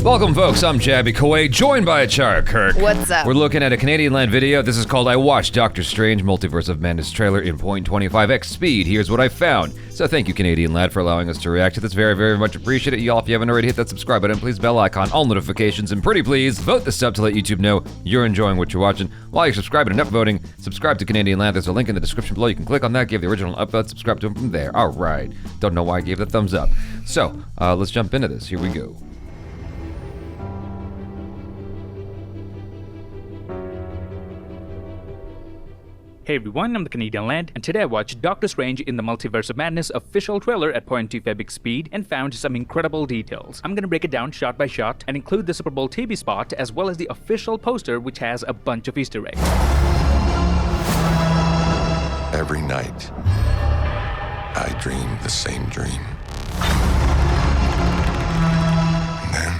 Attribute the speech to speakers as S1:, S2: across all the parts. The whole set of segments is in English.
S1: Welcome, folks. I'm Jaby Koay, joined by ACHARA KIRK.
S2: What's up?
S1: We're looking at a Canadian land video. This is called I Watched Doctor Strange Multiverse of Madness trailer in 0.25x speed. Here's what I found. So thank you, Canadian lad, for allowing us to react to this. Very, very much appreciate it. Y'all, if you haven't already, hit that subscribe button. Please bell icon, all notifications, and pretty please vote this up to let YouTube know you're enjoying what you're watching. While you're subscribing and upvoting, subscribe to Canadian Land. There's a link in the description below. You can click on that, give the original upvote, subscribe to him from there. All right. Don't know why I gave the thumbs up. So, let's jump into this. Here we go.
S3: Hey everyone, I'm the Canadian Lad, and today I watched Doctor Strange in the Multiverse of Madness official trailer at 0.25x speed and found some incredible details. I'm gonna break it down shot by shot and include the Super Bowl TV spot as well as the official poster, which has a bunch of Easter eggs.
S4: Every night, I dream the same dream. And then...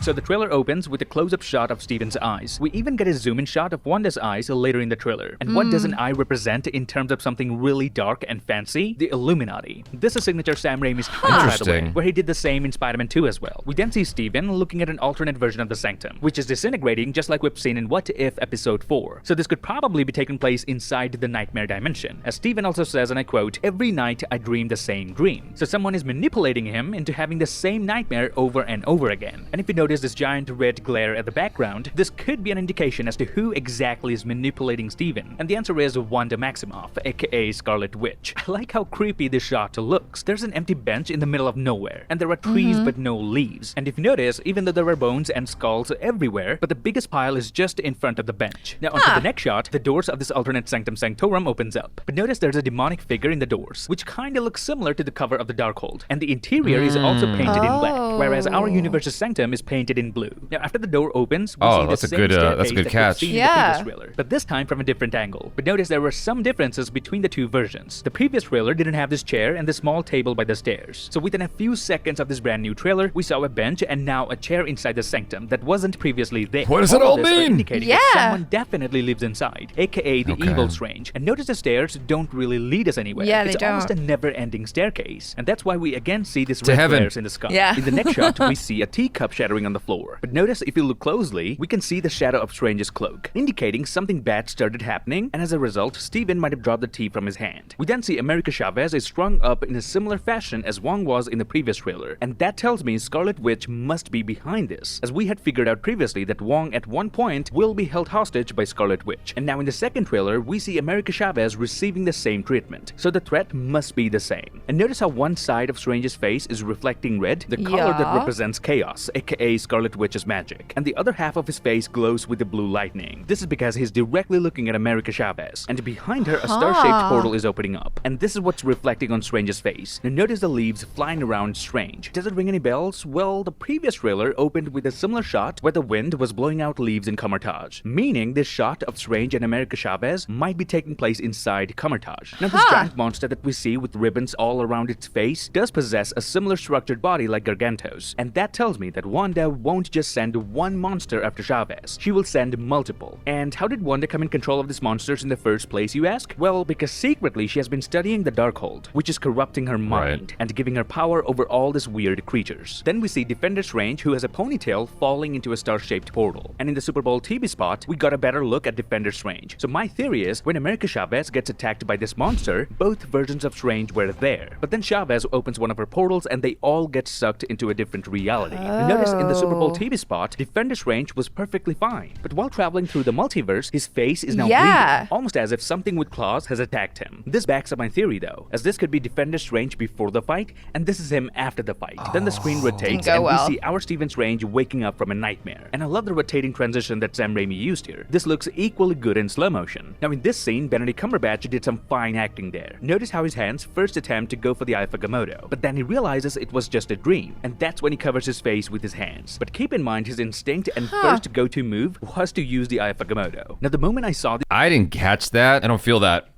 S3: So the trailer opens with a close-up shot of Stephen's eyes. We even get a zoom-in shot of Wanda's eyes later in the trailer. And what does an eye represent in terms of something really dark and fancy? The Illuminati. This is signature Sam Raimi's by the way, where he did the same in Spider-Man 2 as well. We then see Stephen looking at an alternate version of the Sanctum, which is disintegrating just like we've seen in What If Episode 4. So this could probably be taking place inside the nightmare dimension. As Stephen also says, and I quote, "Every night I dream the same dream." So someone is manipulating him into having the same nightmare over and over again. And if you notice this giant red glare at the background, this could be an indication as to who exactly is manipulating Stephen. And the answer is Wanda Maximoff, aka Scarlet Witch. I like how creepy this shot looks. There's an empty bench in the middle of nowhere, and there are trees but no leaves. And if you notice, even though there are bones and skulls everywhere, but the biggest pile is just in front of the bench. Now onto the next shot, the doors of this alternate Sanctum Sanctorum opens up. But notice there's a demonic figure in the doors, which kinda looks similar to the cover of the Darkhold. And the interior is also painted in black, whereas our universe's Sanctum is painted in blue. Now, after the door opens, we see the same
S1: that's a good catch.
S3: in the previous trailer, but this time from a different angle. But notice there were some differences between the two versions. The previous trailer didn't have this chair and the small table by the stairs. So within a few seconds of this brand new trailer, we saw a bench and now a chair inside the Sanctum that wasn't previously there.
S1: What does it all mean?
S3: Indicating that someone definitely lives inside, aka the evil Strange. And notice the stairs don't really lead us anywhere.
S2: Yeah,
S3: it's almost a never-ending staircase, and that's why we again see these red
S1: heaven.
S3: flares in the sky.
S2: Yeah.
S3: In the next shot, we see a teacup shattering on the floor. But notice if you look closely, we can see the shadow of Strange's cloak, indicating something bad started happening, and as a result, Stephen might have dropped the tea from his hand. We then see America Chavez is strung up in a similar fashion as Wong was in the previous trailer, and that tells me Scarlet Witch must be behind this, as we had figured out previously that Wong at one point will be held hostage by Scarlet Witch. And now in the second trailer, we see America Chavez receiving the same treatment, so the threat must be the same. And notice how one side of Strange's face is reflecting red, the color that represents chaos, aka Scarlet Witch's magic, and the other half of his face glows with the blue lightning. This is because he's directly looking at America Chavez, and behind her a star-shaped portal is opening up, and this is what's reflecting on Strange's face. Now notice the leaves flying around Strange. Does it ring any bells? Well, the previous trailer opened with a similar shot where the wind was blowing out leaves in Camartage, meaning this shot of Strange and America Chavez might be taking place inside Camartage. Now this giant monster that we see with ribbons all around its face does possess a similar structured body like Gargantos, and that tells me that Wanda won't just send one monster after Chavez. She will send multiple. And how did Wanda come in control of these monsters in the first place, you ask? Well, because secretly she has been studying the Darkhold, which is corrupting her mind and giving her power over all these weird creatures. Then we see Defender Strange, who has a ponytail falling into a star-shaped portal. And in the Super Bowl TV spot, we got a better look at Defender Strange. So my theory is, when America Chavez gets attacked by this monster, both versions of Strange were there. But then Chavez opens one of her portals and they all get sucked into a different reality. And notice in the Super Bowl TV spot, Defender Strange was perfectly fine. But while traveling through the multiverse, his face is now bleeding, almost as if something with claws has attacked him. This backs up my theory though, as this could be Defender Strange before the fight, and this is him after the fight. Then the screen rotates and we see our Stephen Strange waking up from a nightmare. And I love the rotating transition that Sam Raimi used here. This looks equally good in slow motion. Now in this scene, Benedict Cumberbatch did some fine acting there. Notice how his hands first attempt to go for the Eye of Agamotto, but then he realizes it was just a dream, and that's when he covers his face with his hands. But keep in mind his instinct and first go-to move was to use the Eye of Agamotto. Now the moment I saw
S1: I didn't catch that. I don't feel that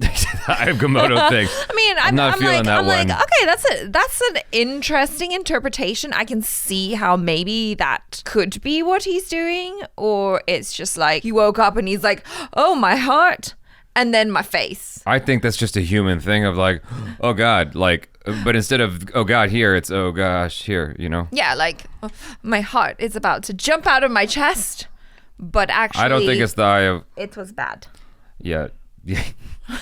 S1: Eye of Agamotto thing.
S2: I mean, I'm
S1: not feeling that one.
S2: like, okay, that's an interesting interpretation. I can see how maybe that could be what he's doing, or it's just like he woke up and he's like, oh, my heart and then my face.
S1: I think that's just a human thing of like, oh God, like, but instead of, oh God, here, it's, oh gosh, here, you know?
S2: Yeah, like, my heart is about to jump out of my chest, but actually...
S1: I don't think it's the eye of...
S2: It was bad.
S1: Yeah.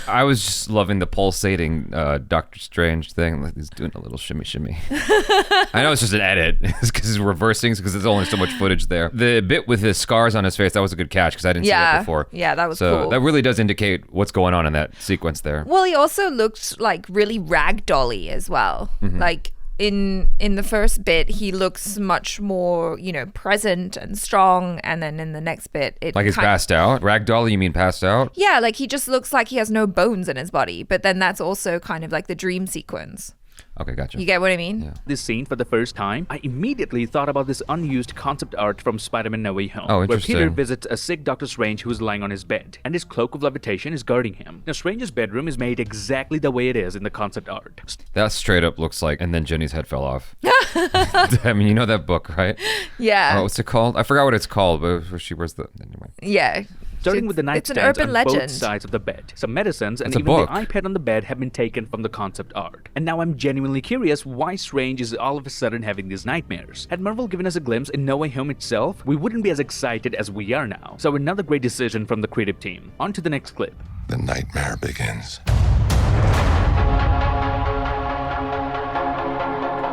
S1: I was just loving the pulsating Doctor Strange thing. Like he's doing a little shimmy shimmy. I know it's just an edit because he's reversing because there's only so much footage there. The bit with his scars on his face, that was a good catch because I didn't see that before.
S2: Yeah, that was
S1: so
S2: cool.
S1: That really does indicate what's going on in that sequence there.
S2: Well, he also looked like really ragdolly as well. Like in the first bit, he looks much more, you know, present and strong, and then in the next bit, it
S1: like he's passed out. Ragdoll, you mean passed out?
S2: Yeah, like he just looks like he has no bones in his body. But then that's also kind of like the dream sequence.
S1: Okay, gotcha.
S2: You get what I mean?
S1: Yeah.
S3: This scene for the first time, I immediately thought about this unused concept art from Spider-Man No Way Home,
S1: Oh,
S3: where
S1: interesting.
S3: Peter visits a sick Doctor Strange who is lying on his bed, and his cloak of levitation is guarding him. Now, Strange's bedroom is made exactly the way it is in the concept art.
S1: That straight up looks like, and then Jenny's head fell off. I mean, you know that book, right?
S2: Yeah.
S1: What's it called? I forgot what it's called, but where she wears the... Anyway.
S2: Yeah.
S3: Starting with the
S2: It's an
S3: nightstands
S2: urban
S3: on
S2: legend.
S3: both sides of the bed. Some medicines and
S1: It's a
S3: even the
S1: book.
S3: iPad on the bed have been taken from the concept art. And now I'm genuinely curious why Strange is all of a sudden having these nightmares. Had Marvel given us a glimpse in No Way Home itself, we wouldn't be as excited as we are now. So another great decision from the creative team. On to the next clip.
S4: The nightmare begins.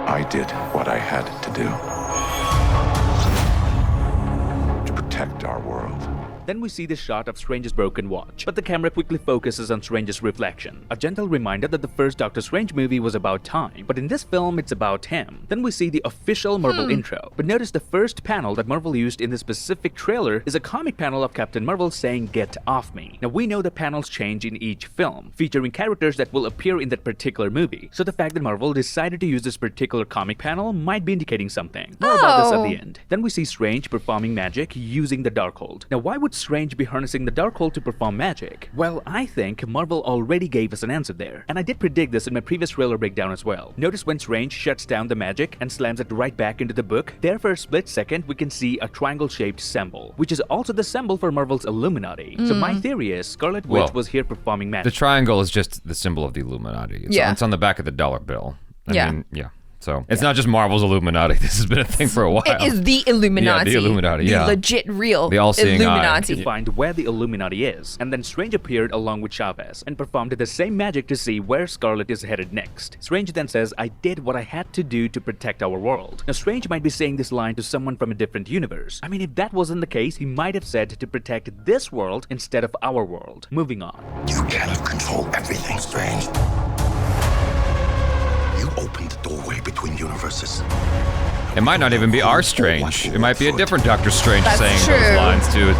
S4: I did what I had to do to protect our world.
S3: Then we see the shot of Strange's broken watch, but the camera quickly focuses on Strange's reflection. A gentle reminder that the first Doctor Strange movie was about time, but in this film it's about him. Then we see the official Marvel intro, but notice the first panel that Marvel used in this specific trailer is a comic panel of Captain Marvel saying, "Get off me." Now we know that panels change in each film, featuring characters that will appear in that particular movie, so the fact that Marvel decided to use this particular comic panel might be indicating something. More about this at the end. Then we see Strange performing magic using the Darkhold. Now why would Strange be harnessing the Darkhold to perform magic? Well, I think Marvel already gave us an answer there, and I did predict this in my previous trailer breakdown as well. Notice when Strange shuts down the magic and slams it right back into the book, there for a split second we can see a triangle-shaped symbol, which is also the symbol for Marvel's Illuminati. So my theory is Scarlet Witch was here performing magic.
S1: The triangle is just the symbol of the Illuminati. It's on the back of the dollar bill. I mean, So it's not just Marvel's Illuminati. This has been a thing for a while.
S2: It is the Illuminati.
S1: Yeah, the Illuminati,
S2: The legit, real
S1: The all-seeing
S2: Illuminati.
S3: to find where the Illuminati is, and then Strange appeared along with Chavez and performed the same magic to see where Scarlet is headed next. Strange then says, "I did what I had to do to protect our world." Now Strange might be saying this line to someone from a different universe. I mean, if that wasn't the case, he might have said to protect this world instead of our world. Moving on.
S4: You cannot control everything, Strange. You opened the doorway between universes.
S1: It might not even be our Strange. It might be a different Doctor Strange
S2: That's
S1: saying
S2: true.
S1: those lines too.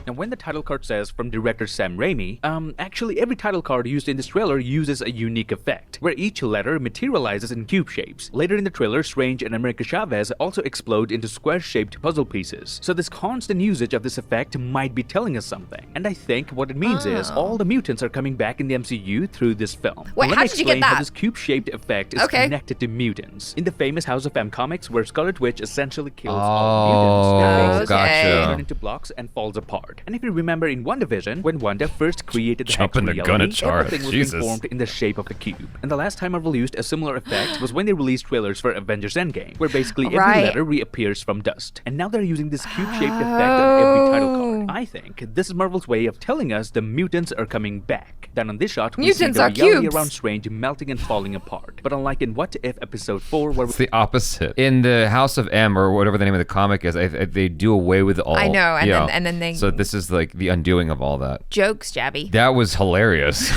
S3: Now, when the title card says from director Sam Raimi, actually every title card used in this trailer uses a unique effect, where each letter materializes in cube shapes. Later in the trailer, Strange and America Chavez also explode into square-shaped puzzle pieces. So this constant usage of this effect might be telling us something. And I think what it means is all the mutants are coming back in the MCU through this film.
S2: Wait,
S3: Now, let
S2: how
S3: me
S2: did you get
S3: explain how
S2: that?
S3: this cube-shaped effect is connected to mutants. In the famous House of M comics, where Scarlet Witch essentially kills all mutants, their faces
S1: gotcha.
S3: turn into blocks and falls apart. And if you remember in WandaVision, when Wanda first created the
S1: Jumping
S3: Hex
S1: the gun
S3: reality,
S1: at Chara,
S3: everything was
S1: Jesus.
S3: informed in the shape of a cube. And the last time Marvel used a similar effect was when they released trailers for Avengers Endgame, where basically every
S2: Right.
S3: letter reappears from dust. And now they're using this cube-shaped effect on every title card. I think this is Marvel's way of telling us the mutants are coming back. Then on this shot, we
S2: Mutants
S3: see
S2: are
S3: the reality
S2: cubes.
S3: around Strange melting and falling apart. But unlike in What If Episode 4, where
S1: It's the opposite. In the House of M, or whatever the name of the comic is, they do away with all.
S2: I know, and then they-
S1: So this is like the undoing of all that.
S2: Jokes, Jaby.
S1: That was hilarious.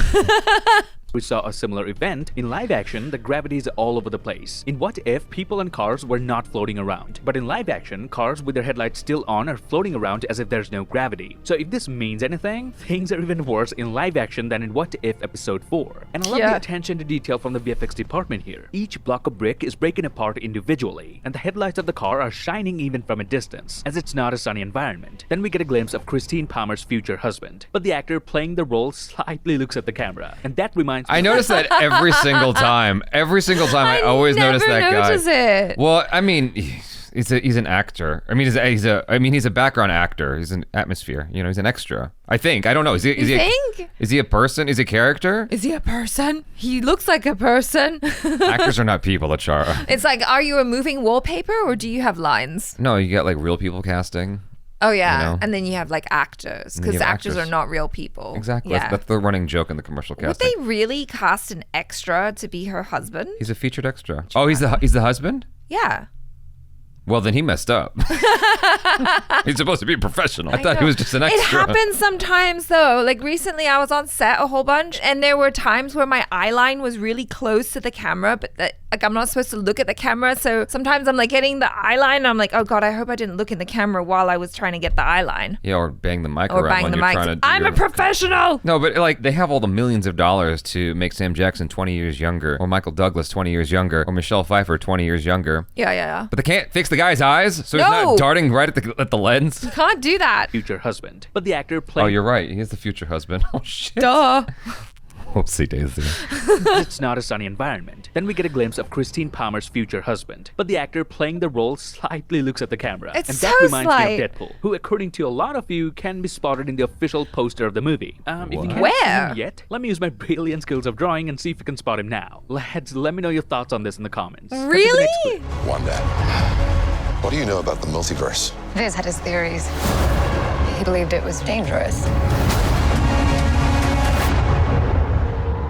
S3: we saw a similar event. In live action, the gravity is all over the place. In What If, people and cars were not floating around. But in live action, cars with their headlights still on are floating around as if there's no gravity. So if this means anything, things are even worse in live action than in What If Episode 4. And I love the attention to detail from the VFX department here. Each block of brick is breaking apart individually, and the headlights of the car are shining even from a distance, as it's not a sunny environment. Then we get a glimpse of Christine Palmer's future husband. But the actor playing the role slightly looks at the camera, and that reminds me.
S1: I notice that every single time. Every single time, I always notice that guy.
S2: It.
S1: Well, I mean, he's an actor. I mean, he's a background actor. He's an atmosphere. You know, he's an extra. I think. I don't know. Is he a person? Is he a character?
S2: Is he a person? He looks like a person.
S1: Actors are not people, ACHARA.
S2: It's like, are you a moving wallpaper or do you have lines?
S1: No, you got like real people casting.
S2: Oh yeah,
S1: you know?
S2: And then you have like actors, because actors are not real people.
S1: Exactly.
S2: Yeah.
S1: That's the running joke in the commercial casting.
S2: Would they really cast an extra to be her husband?
S1: He's a featured extra. Oh, he's the husband?
S2: Yeah.
S1: Well, then he messed up. He's supposed to be a professional. I thought
S2: know.
S1: he was just an extra.
S2: It happens sometimes, though. Like recently, I was on set a whole bunch, and there were times where my eye line was really close to the camera, but like I'm not supposed to look at the camera. So sometimes I'm like getting the eye line, and I'm like, oh God, I hope I didn't look in the camera while I was trying to get the eye line.
S1: Yeah, or bang the mic
S2: Or
S1: around
S2: bang
S1: when
S2: the
S1: you're
S2: mic.
S1: trying to do
S2: I'm a professional.
S1: No, but like they have all the millions of dollars to make Sam Jackson 20 years younger, or Michael Douglas 20 years younger, or Michelle Pfeiffer 20 years younger.
S2: Yeah.
S1: But they can't fix the guy's eyes, so he's
S2: No.
S1: not darting right at the lens.
S2: You can't do that.
S3: Future husband. But the actor
S1: Oh,
S3: playing...
S1: you're right. He is the future husband. Oh shit.
S2: Duh.
S1: Whoopsie daisy.
S3: It's not a sunny environment. Then we get a glimpse of Christine Palmer's future husband. But the actor playing the role slightly looks at the camera.
S2: It's
S3: and
S2: so
S3: that reminds
S2: slight.
S3: me of Deadpool, who according to a lot of you can be spotted in the official poster of the movie. If you can't
S2: Where?
S3: see him yet, let me use my brilliant skills of drawing and see if you can spot him now. Lads, let me know your thoughts on this in the comments. Cut to the next
S2: Really?
S3: clip.
S4: Wanda, what do you know about the multiverse?
S5: Viz had his theories. He believed it was dangerous.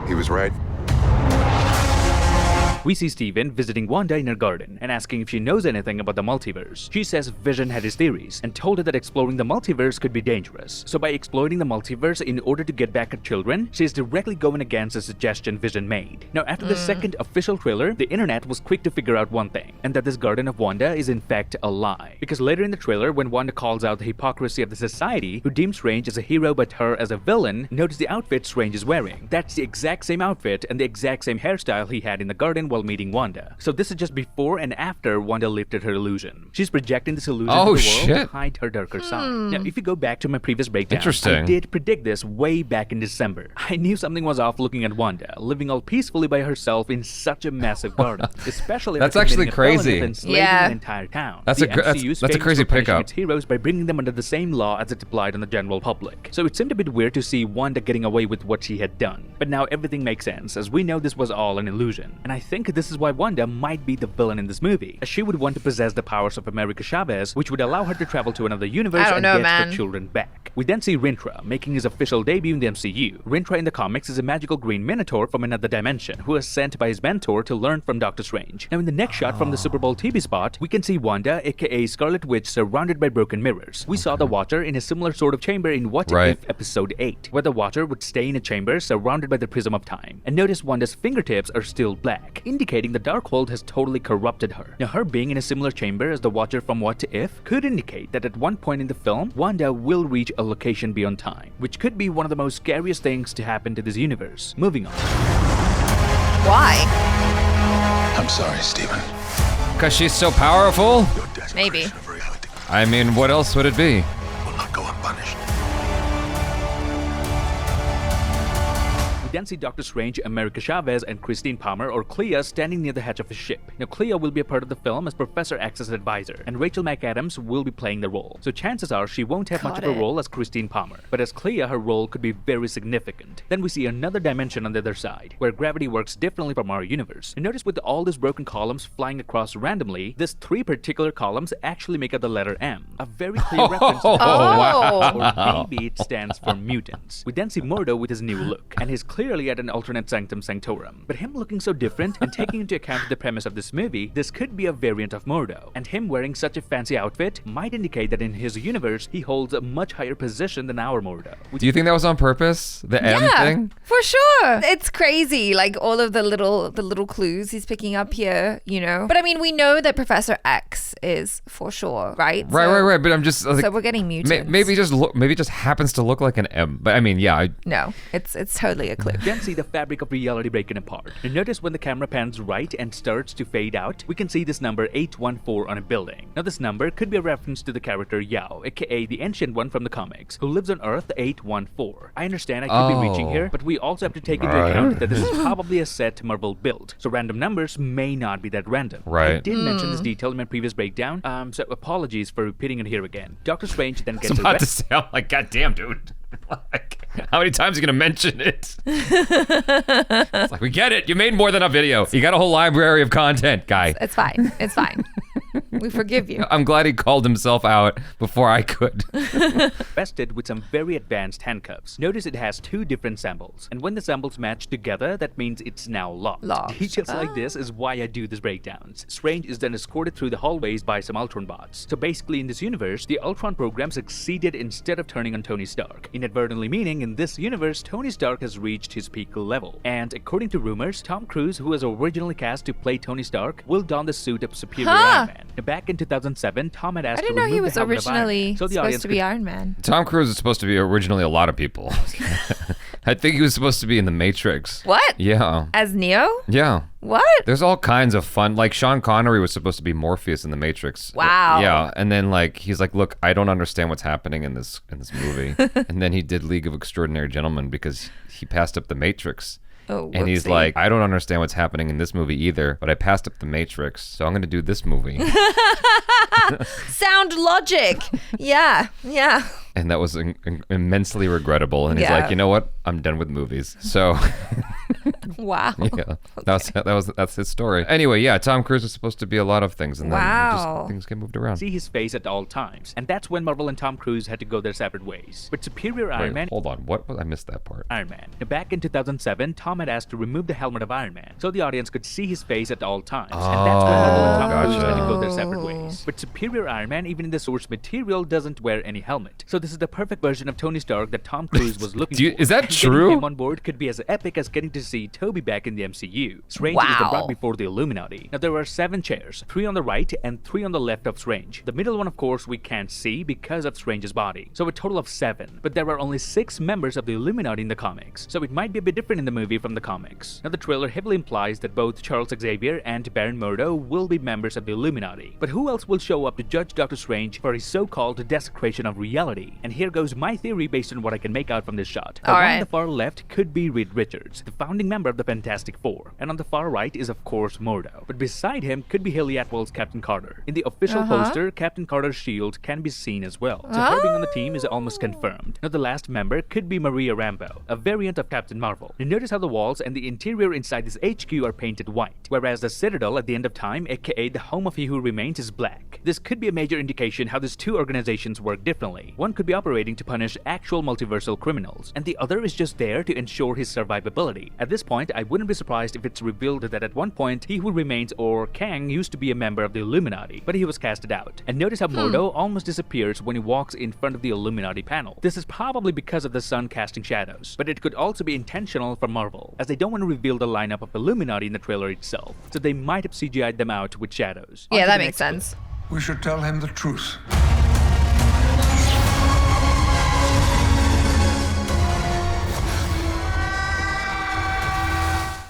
S4: He was right.
S3: We see Steven visiting Wanda in her garden and asking if she knows anything about the multiverse. She says Vision had his theories and told her that exploring the multiverse could be dangerous. So by exploiting the multiverse in order to get back at children, she is directly going against the suggestion Vision made. Now after the second official trailer, the internet was quick to figure out one thing, and that this garden of Wanda is in fact a lie. Because later in the trailer, when Wanda calls out the hypocrisy of the society, who deems Strange as a hero but her as a villain, notice the outfit Strange is wearing. That's the exact same outfit and the exact same hairstyle he had in the garden while meeting Wanda. So this is just before and after Wanda lifted her illusion. She's projecting this illusion to the world to hide her darker side. Now, if you go back to my previous breakdown, I did predict this way back in December. I knew something was off looking at Wanda, living all peacefully by herself in such a massive garden. Especially
S1: That's actually crazy.
S2: Yeah.
S3: an entire town.
S1: That's
S3: The
S1: a
S3: MCU's
S1: that's a
S3: famous
S1: crazy
S3: for punishing
S1: pickup.
S3: its heroes by bringing them under the same law as it applied on the general public. So it seemed a bit weird to see Wanda getting away with what she had done. But now everything makes sense, as we know this was all an illusion. And I think this is why Wanda might be the villain in this movie, as she would want to possess the powers of America Chavez, which would allow her to travel to another universe and get her children back. We then see Rintra making his official debut in the MCU. Rintra in the comics is a magical green minotaur from another dimension, who is sent by his mentor to learn from Doctor Strange. Now in the next shot from the Super Bowl TV spot, we can see Wanda, aka Scarlet Witch, surrounded by broken mirrors. We saw the Watcher in a similar sort of chamber in What If Episode 8, where the Watcher would stay in a chamber surrounded by the Prism of Time. And notice Wanda's fingertips are still black, indicating the Darkhold has totally corrupted her. Now her being in a similar chamber as the Watcher from What If could indicate that at one point in the film, Wanda will reach a location beyond time, which could be one of the most scariest things to happen to this universe. Moving on.
S2: Why?
S4: I'm sorry, Stephen.
S1: Because she's so powerful?
S4: Your desecration
S2: Maybe.
S4: of reality
S1: I mean, what else would it be?
S4: will not go unpunished.
S3: We then see Doctor Strange, America Chavez, and Christine Palmer, or Clea, standing near the hatch of a ship. Now, Clea will be a part of the film as Professor X's advisor, and Rachel McAdams will be playing the role. So chances are she won't have much of a role as Christine Palmer, but as Clea, her role could be very significant. Then we see another dimension on the other side, where gravity works differently from our universe. And notice with all these broken columns flying across randomly, these three particular columns actually make up the letter M, a very clear reference to or maybe it stands for mutants. We then see Mordo with his new look, and his clearly at an alternate Sanctum Sanctorum. But him looking so different and taking into account the premise of this movie, this could be a variant of Mordo. And him wearing such a fancy outfit might indicate that in his universe, he holds a much higher position than our Mordo.
S1: Do you think that was on purpose? The M thing?
S2: For sure. It's crazy, like all of the little clues he's picking up here, you know. But I mean, we know that Professor X is for sure, right?
S1: Right. But I'm just like,
S2: so we're getting mutants.
S1: maybe it just happens to look like an M. But I mean, yeah.
S2: No, it's totally a clue. clue.
S3: Then see the fabric of reality breaking apart. And notice when the camera pans right and starts to fade out, we can see this number 814 on a building. Now this number could be a reference to the character Yao, aka the ancient one from the comics, who lives on Earth 814. I understand I could be reaching here, but we also have to take into account that this is probably a set Marvel built, so random numbers may not be that random.
S1: Right.
S3: I did mention this detail in my previous breakdown, so apologies for repeating it here again. Doctor Strange then
S1: I
S3: gets
S1: was about to
S3: arrested.
S1: say, I'm like, God damn, dude. Like, how many times are you gonna mention it? It's like, we get it. You made more than a video. You got a whole library of content, guy.
S2: It's fine. It's fine. We forgive you.
S1: I'm glad he called himself out before I could.
S3: Vested with some very advanced handcuffs. Notice it has two different samples, and when the samples match together, that means it's now locked. Details like this is why I do these breakdowns. Strange is then escorted through the hallways by some Ultron bots. So basically in this universe, the Ultron program succeeded instead of turning on Tony Stark, inadvertently meaning in this universe, Tony Stark has reached his peak level. And according to rumors, Tom Cruise, who was originally cast to play Tony Stark, will don the suit of Superior Iron Man. Now, back in 2007, Tom had asked
S2: I didn't
S3: to
S2: know
S3: remove
S2: he was
S3: the helmet of Iron Man,
S2: originally
S3: so the
S2: supposed
S3: audience
S2: to be
S3: could
S2: Iron Man.
S1: Tom Cruise is supposed to be originally a lot of people. I think he was supposed to be in The Matrix.
S2: What?
S1: Yeah.
S2: As Neo?
S1: Yeah.
S2: What?
S1: There's all kinds of fun. Like Sean Connery was supposed to be Morpheus in The Matrix.
S2: Wow.
S1: Yeah, and then like he's like, look, I don't understand what's happening in this movie. And then he did League of Extraordinary Gentlemen because he passed up The Matrix.
S2: Oh,
S1: and he's
S2: whoopsie.
S1: like, I don't understand what's happening in this movie either, but I passed up The Matrix, so I'm gonna do this movie.
S2: Sound logic. Yeah.
S1: And that was immensely regrettable. And he's
S2: Yeah.
S1: like, you know what? I'm done with movies. So
S2: Wow.
S1: yeah, that's his story. Anyway, yeah, Tom Cruise was supposed to be a lot of things, and then
S2: Wow.
S1: just, things get moved around.
S3: see his face at all times, and that's when Marvel and Tom Cruise had to go their separate ways. But Superior Iron
S1: Wait,
S3: Man
S1: hold on, what? I missed that part.
S3: Iron Man. Now, back in 2007, Tom had asked to remove the helmet of Iron Man, so the audience could see his face at all times. And that's when Marvel and Tom Cruise had to go their separate ways. But Superior Iron Man, even in the source material, doesn't wear any helmet. So this is the perfect version of Tony Stark that Tom Cruise was looking for.
S1: Is that
S3: And
S1: true?
S3: Getting him on board could be as epic as getting to see Toby back in the MCU. Strange is the
S2: Wow.
S3: rug before the Illuminati. Now there are 7 chairs, 3 on the right and 3 on the left of Strange. The middle one, of course, we can't see because of Strange's body. So a total of 7. But there are only 6 members of the Illuminati in the comics, so it might be a bit different in the movie from the comics. Now the trailer heavily implies that both Charles Xavier and Baron Mordo will be members of the Illuminati. But who else will show up to judge Doctor Strange for his so-called desecration of reality? And here goes my theory based on what I can make out from this shot. The one on the far left could be Reed Richards, the founding member of the Fantastic Four. And on the far right is of course Mordo. But beside him could be Haley Atwell's Captain Carter. In the official poster, Captain Carter's shield can be seen as well. So her being on the team is almost confirmed. Now the last member could be Maria Rambeau, a variant of Captain Marvel. Now notice how the walls and the interior inside this HQ are painted white, whereas the Citadel at the end of time, aka the home of He Who Remains, is black. This could be a major indication how these two organizations work differently. One could be operating to punish actual multiversal criminals, and the other is just there to ensure his survivability. At this point, I wouldn't be surprised if it's revealed that at one point, He Who Remains, or Kang, used to be a member of the Illuminati, but he was casted out. And notice how Mordo almost disappears when he walks in front of the Illuminati panel. This is probably because of the sun casting shadows, but it could also be intentional for Marvel, as they don't want to reveal the lineup of Illuminati in the trailer itself, so they might have CGI'd them out with shadows.
S2: Yeah,
S3: On to
S2: that
S3: the
S2: makes
S3: next
S2: sense.
S6: We should tell him the truth.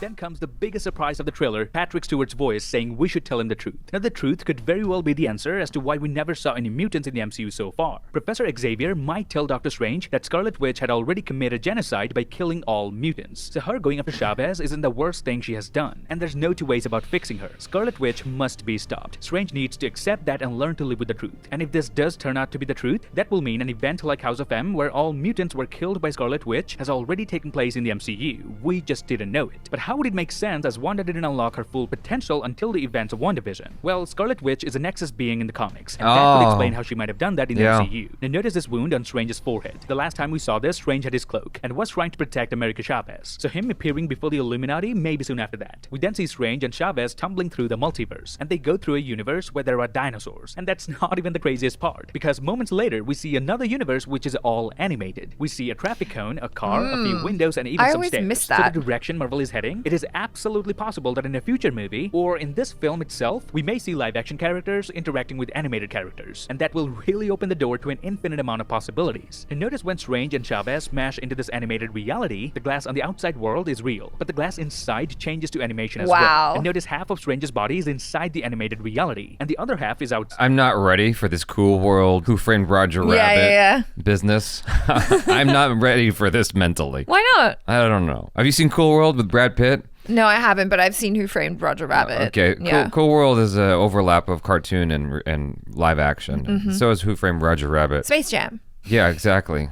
S3: Then comes the biggest surprise of the trailer, Patrick Stewart's voice saying we should tell him the truth. Now the truth could very well be the answer as to why we never saw any mutants in the MCU so far. Professor Xavier might tell Doctor Strange that Scarlet Witch had already committed genocide by killing all mutants. So her going after Chavez isn't the worst thing she has done, and there's no two ways about fixing her. Scarlet Witch must be stopped. Strange needs to accept that and learn to live with the truth. And if this does turn out to be the truth, that will mean an event like House of M where all mutants were killed by Scarlet Witch has already taken place in the MCU. We just didn't know it. But how would it make sense as Wanda didn't unlock her full potential until the events of WandaVision? Well, Scarlet Witch is a Nexus being in the comics, and that would explain how she might have done that in the MCU. Now notice this wound on Strange's forehead. The last time we saw this, Strange had his cloak, and was trying to protect America Chavez. So him appearing before the Illuminati may be soon after that. We then see Strange and Chavez tumbling through the multiverse, and they go through a universe where there are dinosaurs. And that's not even the craziest part, because moments later we see another universe which is all animated. We see a traffic cone, a car, a few windows, and even
S2: I
S3: some
S2: always
S3: stairs.
S2: miss
S3: So
S2: that.
S3: the direction Marvel is heading saying, it is absolutely possible that in a future movie, or in this film itself, we may see live-action characters interacting with animated characters, and that will really open the door to an infinite amount of possibilities. And notice when Strange and Chavez smash into this animated reality, the glass on the outside world is real, but the glass inside changes to animation as well. And notice half of Strange's body is inside the animated reality, and the other half is outside.
S1: I'm not ready for this Cool World, Who Framed Roger Rabbit business. I'm not ready for this mentally.
S2: Why not?
S1: I don't know. Have you seen Cool World with Brad Pitt?
S2: No, I haven't, but I've seen Who Framed Roger Rabbit.
S1: Okay,
S2: Yeah.
S1: Cool World is an overlap of cartoon and live action. So is Who Framed Roger Rabbit.
S2: Space Jam.
S1: Yeah, exactly.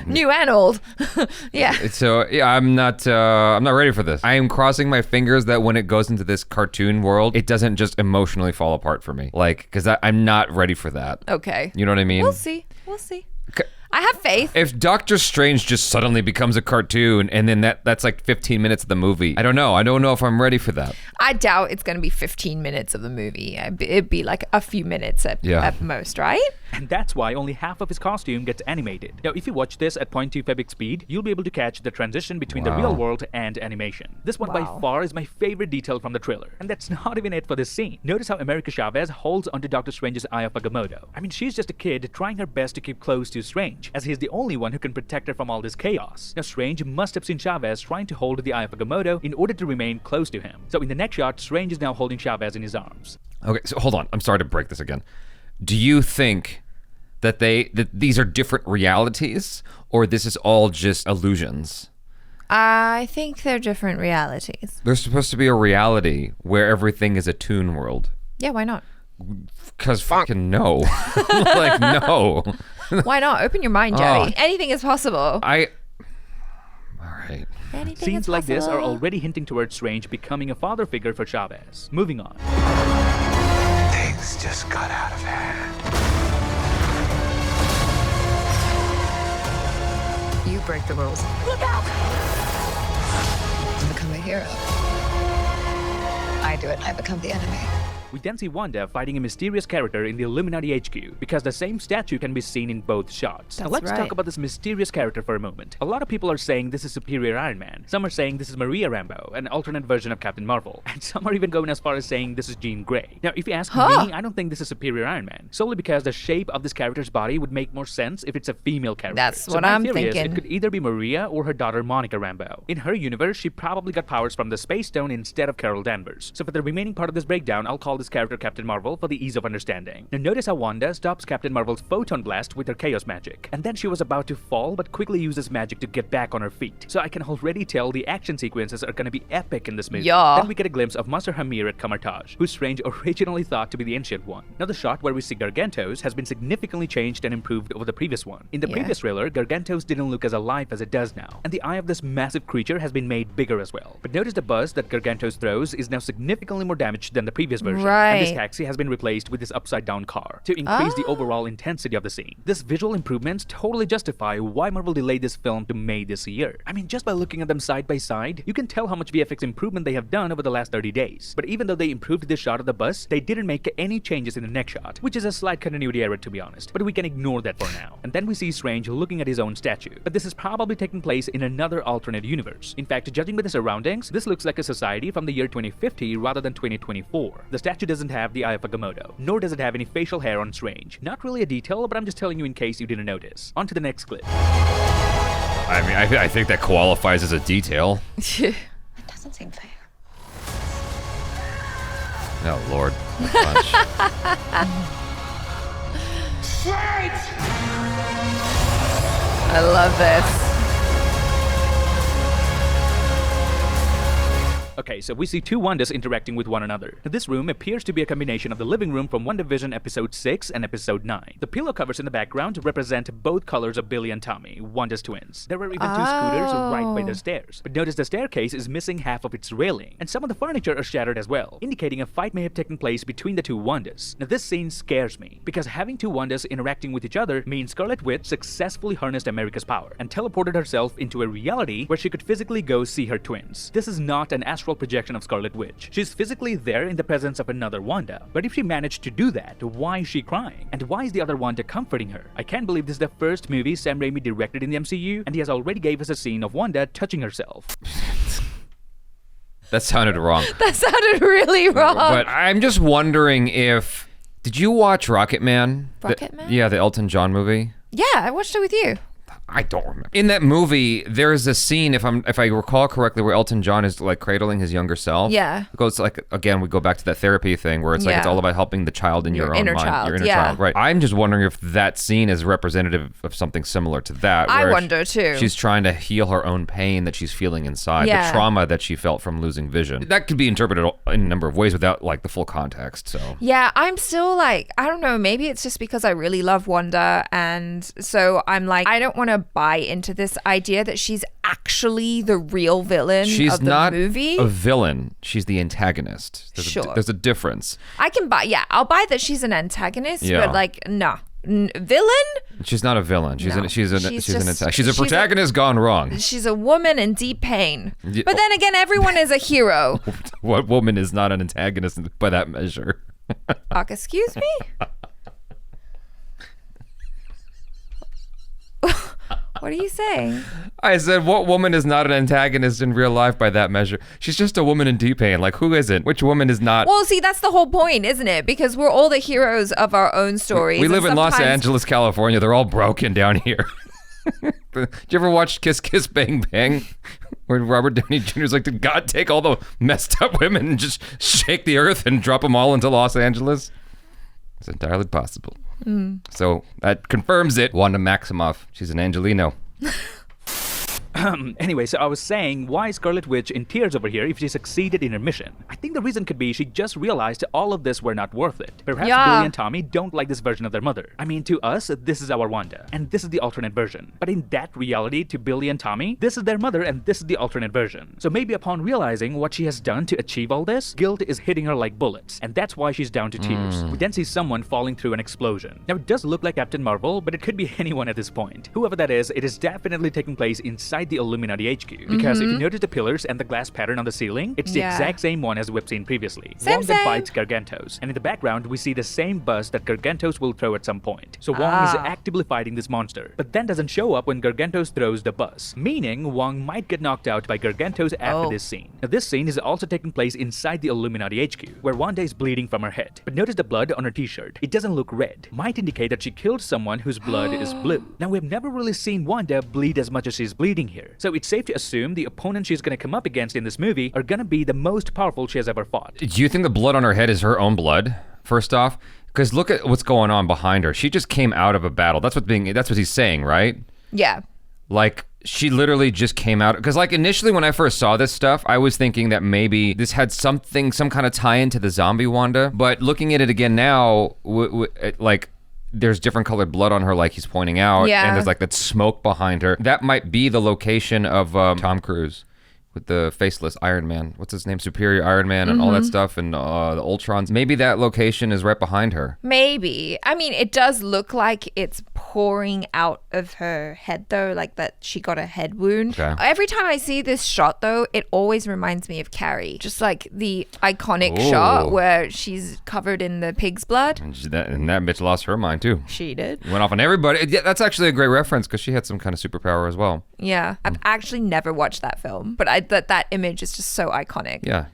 S2: New and old. Yeah.
S1: So yeah, I'm not ready for this. I am crossing my fingers that when it goes into this cartoon world, it doesn't just emotionally fall apart for me. Like, because I'm not ready for that.
S2: Okay.
S1: You know what I mean?
S2: We'll see. I have faith.
S1: If Doctor Strange just suddenly becomes a cartoon and then that's like 15 minutes of the movie, I don't know. I don't know if I'm ready for that.
S2: I doubt it's going to be 15 minutes of the movie. It'd be like a few minutes at most, right?
S3: And that's why only half of his costume gets animated. Now, if you watch this at 0.25x speed, you'll be able to catch the transition between the real world and animation. This one by far is my favorite detail from the trailer. And that's not even it for this scene. Notice how America Chavez holds onto Doctor Strange's Eye of Agamotto. I mean, she's just a kid trying her best to keep close to Strange, as he's the only one who can protect her from all this chaos. Now, Strange must have seen Chavez trying to hold the Eye of Agamotto in order to remain close to him. So in the next shot, Strange is now holding Chavez in his arms.
S1: Okay, so hold on. I'm sorry to break this again. Do you think that these are different realities, or this is all just illusions?
S2: I think they're different realities.
S1: There's supposed to be a reality where everything is a toon world.
S2: Yeah, why not?
S1: Because fucking no. Like, no.
S2: Why not? Open your mind, Jaby. Anything is possible.
S1: All right.
S3: Scenes like this are already hinting towards Strange becoming a father figure for Chavez. Moving on.
S6: Things just got out of hand.
S5: You break the rules. Look out! You become a hero. I do it, I become the enemy.
S3: We then see Wanda fighting a mysterious character in the Illuminati HQ, because the same statue can be seen in both shots. Now let's talk about this mysterious character for a moment. A lot of people are saying this is Superior Iron Man. Some are saying this is Maria Rambeau, an alternate version of Captain Marvel. And some are even going as far as saying this is Jean Grey. Now, if you ask me, I don't think this is Superior Iron Man, solely because the shape of this character's body would make more sense if it's a female character.
S2: That's what I'm thinking.
S3: It could either be Maria or her daughter Monica Rambeau. In her universe, she probably got powers from the Space Stone instead of Carol Danvers. So for the remaining part of this breakdown, I'll call this character Captain Marvel for the ease of understanding. Now notice how Wanda stops Captain Marvel's photon blast with her chaos magic, and then she was about to fall but quickly uses magic to get back on her feet. So I can already tell the action sequences are gonna be epic in this movie. Then we get a glimpse of Master Hamir at Kamartaj, who Strange originally thought to be the Ancient One. Now the shot where we see Gargantos has been significantly changed and improved over the previous one. In the previous trailer, Gargantos didn't look as alive as it does now, and the eye of this massive creature has been made bigger as well. But notice the buzz that Gargantos throws is now significantly more damaged than the previous version. And this taxi has been replaced with this upside-down car to increase the overall intensity of the scene. This visual improvements totally justify why Marvel delayed this film to May this year. I mean, just by looking at them side by side, you can tell how much VFX improvement they have done over the last 30 days. But even though they improved this shot of the bus, they didn't make any changes in the next shot, which is a slight continuity error to be honest, but we can ignore that for now. And then we see Strange looking at his own statue, but this is probably taking place in another alternate universe. In fact, judging by the surroundings, this looks like a society from the year 2050 rather than 2024. The statue doesn't have the Eye of Agamotto, nor does it have any facial hair on Strange. Not really a detail, but I'm just telling you in case you didn't notice. On to the next clip.
S1: I mean, I think that qualifies as a detail.
S5: It doesn't seem fair.
S1: Oh, Lord.
S2: I love this.
S3: Okay, so we see two Wandas interacting with one another. Now, this room appears to be a combination of the living room from WandaVision Episode 6 and Episode 9. The pillow covers in the background represent both colors of Billy and Tommy, Wanda's twins. There are even two scooters right by the stairs. But notice the staircase is missing half of its railing, and some of the furniture are shattered as well, indicating a fight may have taken place between the two Wandas. Now, this scene scares me, because having two Wandas interacting with each other means Scarlet Witch successfully harnessed America's power and teleported herself into a reality where she could physically go see her twins. This is not an astral projection of Scarlet Witch. She's physically there in the presence of another Wanda. But if she managed to do that, why is she crying? And why is the other Wanda comforting her? I can't believe this is the first movie Sam Raimi directed in the MCU, and he has already gave us a scene of Wanda touching herself.
S1: That sounded wrong.
S2: That sounded really wrong.
S1: But I'm just wondering if... Did you watch Rocket Man?
S2: Rocket Man?
S1: Yeah, the Elton John movie.
S2: Yeah, I watched it with you.
S1: I don't remember. In that movie, there's a scene, if I recall correctly, where Elton John is like cradling his younger self.
S2: Yeah.
S1: It goes like, again, we go back to that therapy thing where it's like it's all about helping the child in your own
S2: inner
S1: mind.
S2: child,
S1: Your inner
S2: yeah.
S1: child. Right. I'm just wondering if that scene is representative of something similar to that.
S2: I
S1: where
S2: wonder too.
S1: She's trying to heal her own pain that she's feeling inside,
S2: Yeah.
S1: the trauma that she felt from losing vision. That could be interpreted in a number of ways without like the full context. So
S2: Yeah, I'm still like, I don't know, maybe it's just because I really love Wanda, and so I'm like, I don't want to buy into this idea that she's actually the real villain
S1: she's
S2: of the
S1: not
S2: movie.
S1: a villain. She's the antagonist.
S2: Sure.
S1: There's a difference.
S2: I can buy, I'll buy that she's an antagonist,
S1: Yeah.
S2: but like, no. Villain?
S1: She's not a villain. She's
S2: No.
S1: she's a
S2: She's
S1: protagonist gone wrong.
S2: She's a woman in deep pain.
S1: Yeah.
S2: But then again, everyone is a hero.
S1: What woman is not an antagonist by that measure?
S2: Excuse me? What are you saying?
S1: I said, what woman is not an antagonist in real life by that measure? She's just a woman in deep pain. Like, who isn't? Which woman is not?
S2: Well, see, that's the whole point, isn't it? Because we're all the heroes of our own stories.
S1: We live
S2: and
S1: in Los
S2: sometimes-
S1: Angeles, California. They're all broken down here. Did you ever watch Kiss Kiss Bang Bang? Where Robert Downey Jr. is like, did God take all the messed up women and just shake the earth and drop them all into Los Angeles? It's entirely possible. So that confirms it. Wanda Maximoff. She's an Angelino.
S3: Anyway, so I was saying, why is Scarlet Witch in tears over here if she succeeded in her mission? I think the reason could be she just realized all of this were not worth it. Perhaps
S2: Yeah.
S3: Billy and Tommy don't like this version of their mother. I mean, to us, this is our Wanda, and this is the alternate version. But in that reality, to Billy and Tommy, this is their mother and this is the alternate version. So maybe upon realizing what she has done to achieve all this, guilt is hitting her like bullets, and that's why she's down to tears. We then see someone falling through an explosion. Now, it does look like Captain Marvel, but it could be anyone at this point. Whoever that is, it is definitely taking place inside the Illuminati HQ. Because if you notice the pillars and the glass pattern on the ceiling, it's the
S2: Yeah.
S3: exact same one as we've seen previously.
S2: Same,
S3: Wong then
S2: same.
S3: fights Gargantos, and in the background we see the same bus that Gargantos will throw at some point. So Wong is actively fighting this monster, but then doesn't show up when Gargantos throws the bus, meaning Wong might get knocked out by Gargantos after this scene. Now this scene is also taking place inside the Illuminati HQ, where Wanda is bleeding from her head. But notice the blood on her t-shirt. It doesn't look red. Might indicate that she killed someone whose blood is blue. Now we've never really seen Wanda bleed as much as she's bleeding here, so it's safe to assume the opponent she's gonna come up against in this movie are gonna be the most powerful she has ever fought.
S1: Do you think the blood on her head is her own blood, first off? Because look at what's going on behind her. She just came out of a battle. That's what he's saying, right?
S2: Yeah.
S1: Like, she literally just came out. Because, like, initially when I first saw this stuff, I was thinking that maybe this had some kind of tie-in to the zombie Wanda. But looking at it again now, like, there's different colored blood on her, like he's pointing out.
S2: Yeah.
S1: And there's, like, that smoke behind her. That might be the location of Tom Cruise with the faceless Iron Man. What's his name? Superior Iron Man and all that stuff and the Ultrons. Maybe that location is right behind her.
S2: Maybe. I mean, it does look like it's pouring out of her head, though, like that she got a head wound.
S1: Okay.
S2: Every time I see this shot, though, it always reminds me of Carrie. Just like the iconic
S1: Ooh.
S2: shot where she's covered in the pig's blood.
S1: And that bitch lost her mind, too.
S2: She did.
S1: Went off on everybody. Yeah, that's actually a great reference because she had some kind of superpower as well.
S2: Yeah. I've actually never watched that film, but that image is just so iconic.
S1: Yeah.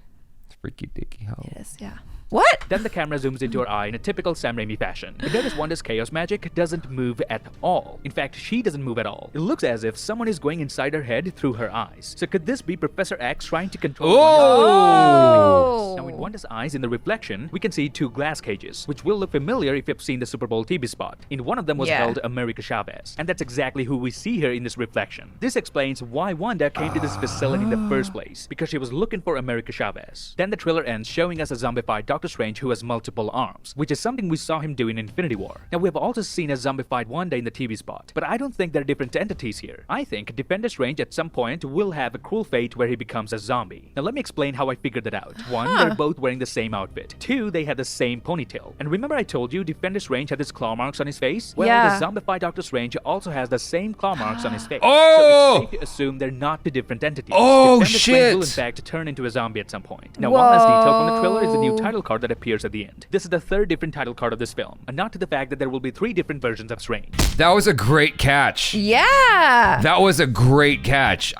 S1: It's freaky dicky.
S2: It is, yeah. What?
S3: Then the camera zooms into her eye in a typical Sam Raimi fashion. But notice Wanda's chaos magic doesn't move at all. In fact, she doesn't move at all. It looks as if someone is going inside her head through her eyes. So could this be Professor X trying to control
S2: Oh!
S3: Now with Wanda's eyes in the reflection, we can see two glass cages, which will look familiar if you've seen the Super Bowl TV spot. In one of them was held America Chavez, and that's exactly who we see here in this reflection. This explains why Wanda came to this facility in the first place, because she was looking for America Chavez. Then the trailer ends showing us a zombified Doctor Strange who has multiple arms, which is something we saw him do in Infinity War. Now we have also seen a zombified Wanda in the TV spot, but I don't think they're different entities here. I think Defender Strange at some point will have a cruel fate where he becomes a zombie. Now let me explain how I figured that out. One, they're both wearing the same outfit. Two, they have the same ponytail. And remember I told you Defender Strange had his claw marks on his face? Well,
S2: Yeah.
S3: the zombified Doctor Strange also has the same claw marks on his face.
S1: Oh!
S3: So it's safe to assume they're not two different entities.
S1: Oh,
S3: Defender Strange
S1: shit!
S3: will in fact turn into a zombie at some point. Now one last detail from the trailer is the new
S2: Whoa.
S3: title card that appears at the end. This is the third different title card of this film, and not to the fact that there will be 3 different versions of Strange.
S1: That was a great catch.
S2: Yeah.
S1: That was a great catch.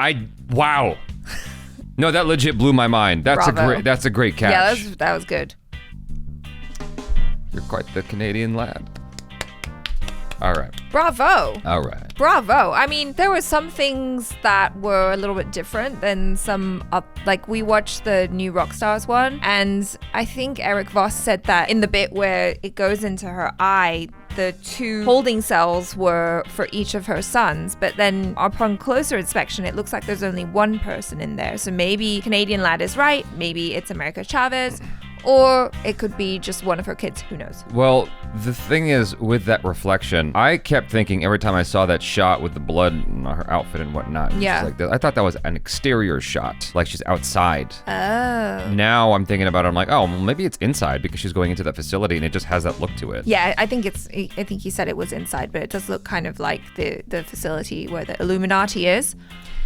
S1: Wow. No, that legit blew my mind. That's
S2: Bravo.
S1: That's a great catch.
S2: Yeah, that was good.
S1: You're quite the Canadian lad. All right.
S2: Bravo.
S1: All right.
S2: Bravo. I mean, there were some things that were a little bit different than some like we watched the new Rockstars one, and I think Eric Voss said that in the bit where it goes into her eye, the 2 holding cells were for each of her sons, but then upon closer inspection, it looks like there's only 1 person in there. So maybe Canadian lad is right, maybe it's America Chavez, or it could be just one of her kids, who knows?
S1: Well, the thing is, with that reflection, I kept thinking every time I saw that shot with the blood on her outfit and whatnot,
S2: Yeah.
S1: like I thought that was an exterior shot, like she's outside.
S2: Oh.
S1: Now I'm thinking about it, I'm like, oh, well, maybe it's inside because she's going into that facility and it just has that look to it.
S2: Yeah, I think he said it was inside, but it does look kind of like the facility where the Illuminati is.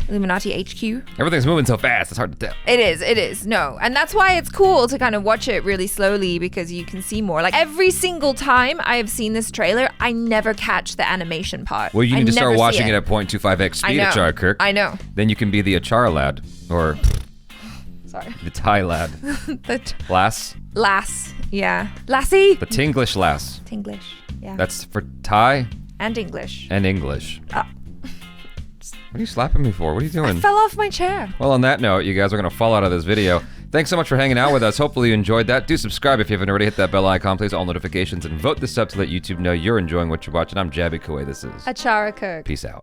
S2: Illuminati HQ.
S1: Everything's moving so fast, it's hard to tell.
S2: It is. No. And that's why it's cool to kind of watch it really slowly, because you can see more. Like every single time I have seen this trailer, I never catch the animation part.
S1: Well, you need to start
S2: never see
S1: watching it at 0.25x speed, ACHARA, KIRK.
S2: I know.
S1: Then you can be the ACHARA lad, or
S2: Sorry.
S1: the Thai lad. Lass.
S2: Yeah. Lassie.
S1: The Tinglish lass.
S2: Tinglish. Yeah.
S1: That's for Thai
S2: and English.
S1: and English. What are you slapping me for? What are you doing?
S2: I fell off my chair.
S1: Well, on that note, you guys are going to fall out of this video. Thanks so much for hanging out with us. Hopefully you enjoyed that. Do subscribe if you haven't already. Hit that bell icon, please, all notifications, and vote this up to let YouTube know you're enjoying what you're watching. I'm Jaby Koay. This is
S2: ACHARA KIRK.
S1: Peace out.